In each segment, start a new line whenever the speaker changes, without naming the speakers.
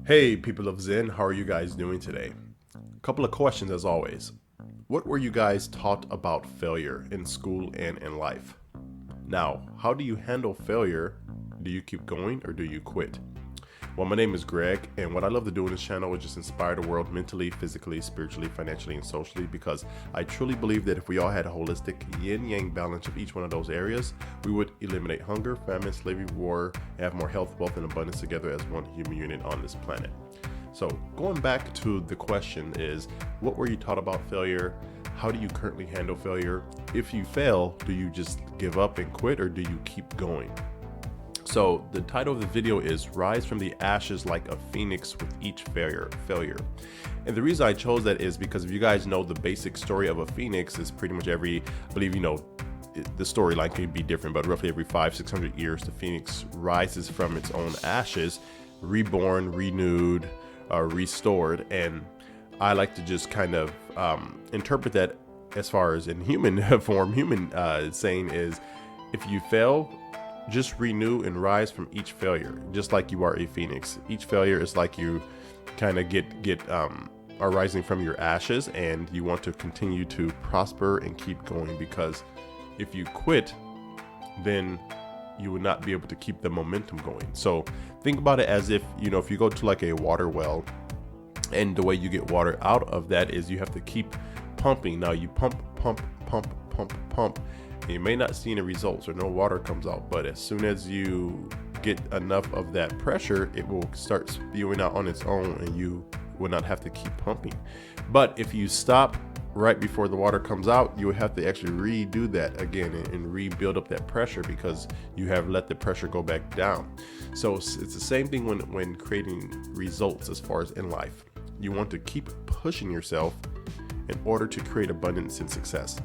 Hey, people of Zen, how are you guys doing today? A couple of questions as always. What were you guys taught about failure in school and in life? Now, how do you handle failure? Do you keep going or do you quit? Well, my name is Greg, and what I love to do in this channel is just inspire the world mentally, physically, spiritually, financially, and socially, because I truly believe that if we all had a holistic yin-yang balance of each one of those areas, we would eliminate hunger, famine, slavery, war, and have more health, wealth, and abundance together as one human unit on this planet. So going back to the question is, what were you taught about failure? How do you currently handle failure? If you fail, do you just give up and quit, or do you keep going? So the title of the video is Rise from the Ashes Like a Phoenix with Each Failure. And the reason I chose that is because if you guys know the basic story of a phoenix is pretty much the storyline could be different, but roughly every 500-600 years, the phoenix rises from its own ashes, reborn, renewed, restored. And I like to just kind of interpret that as far as in human form. Saying is, if you fail, just renew and rise from each failure, just like you are a phoenix. Each failure is like you kind of are rising from your ashes, and you want to continue to prosper and keep going, because if you quit, then you would not be able to keep the momentum going. So think about it as if you go to like a water well, and the way you get water out of that is you have to keep pumping. Now you pump, and you may not see any results or no water comes out, but as soon as you get enough of that pressure, it will start spewing out on its own, and you will not have to keep pumping. But if you stop right before the water comes out, you will have to actually redo that again and rebuild up that pressure, because you have let the pressure go back down. So it's the same thing when creating results as far as in life. You want to keep pushing yourself in order to create abundance and success.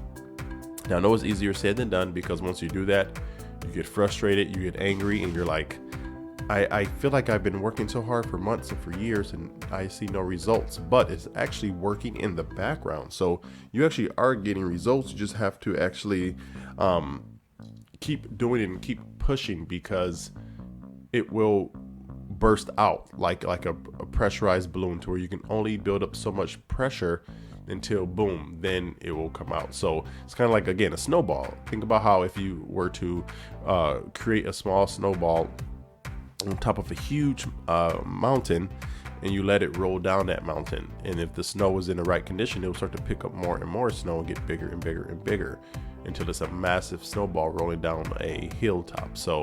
Now, I know it's easier said than done, because once you do that, you get frustrated, you get angry, and you're like, I feel like I've been working so hard for months and for years and I see no results, but it's actually working in the background. So you actually are getting results. You just have to actually keep doing it and keep pushing, because it will burst out like a pressurized balloon, to where you can only build up so much pressure until boom, then it will come out. So it's kind of like, again, a snowball. Think about how if you were to create a small snowball on top of a huge mountain, and you let it roll down that mountain, and if the snow is in the right condition, it will start to pick up more and more snow and get bigger and bigger and bigger until it's a massive snowball rolling down a hilltop. So,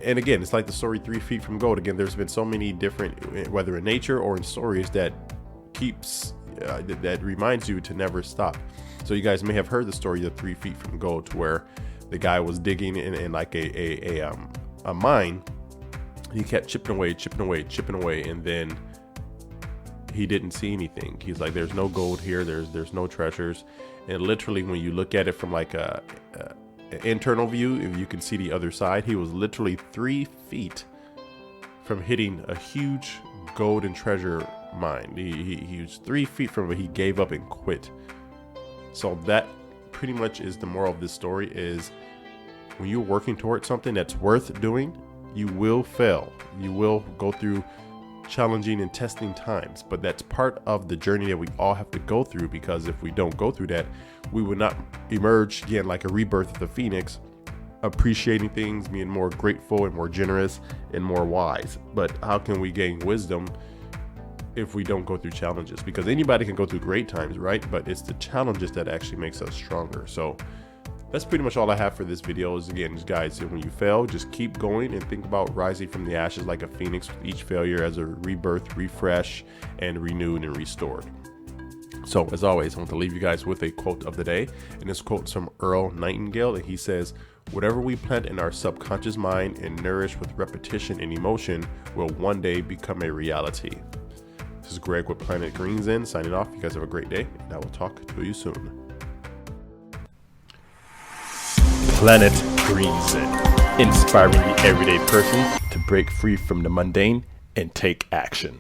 and again, it's like the story 3 feet from gold. Again, there's been so many different, whether in nature or in stories, that that reminds you to never stop. So you guys may have heard the story of 3 feet from gold, to where the guy was digging in like a mine. He kept chipping away, and then he didn't see anything. He's like, there's no gold here, there's no treasures. And literally, when you look at it from like an internal view, if you can see the other side, he was literally 3 feet from hitting a huge gold and treasure mine. He was 3 feet from it. He gave up and quit. So that pretty much is the moral of this story, is when you're working towards something that's worth doing, you will fail. You will go through challenging and testing times, but that's part of the journey that we all have to go through, because if we don't go through that, we will not emerge again like a rebirth of the phoenix, appreciating things, being more grateful and more generous and more wise. But how can we gain wisdom if we don't go through challenges? Because anybody can go through great times, right? But it's the challenges that actually makes us stronger. So that's pretty much all I have for this video. Is again, guys, when you fail, just keep going and think about rising from the ashes like a phoenix, with each failure as a rebirth, refresh, and renewed and restored. So as always, I want to leave you guys with a quote of the day, and this quote's from Earl Nightingale, and he says, "Whatever we plant in our subconscious mind and nourish with repetition and emotion will one day become a reality." This is Greg with Planet Green Zen signing off. You guys have a great day, and I will talk to you soon. Planet Green Zen, inspiring the everyday person to break free from the mundane and take action.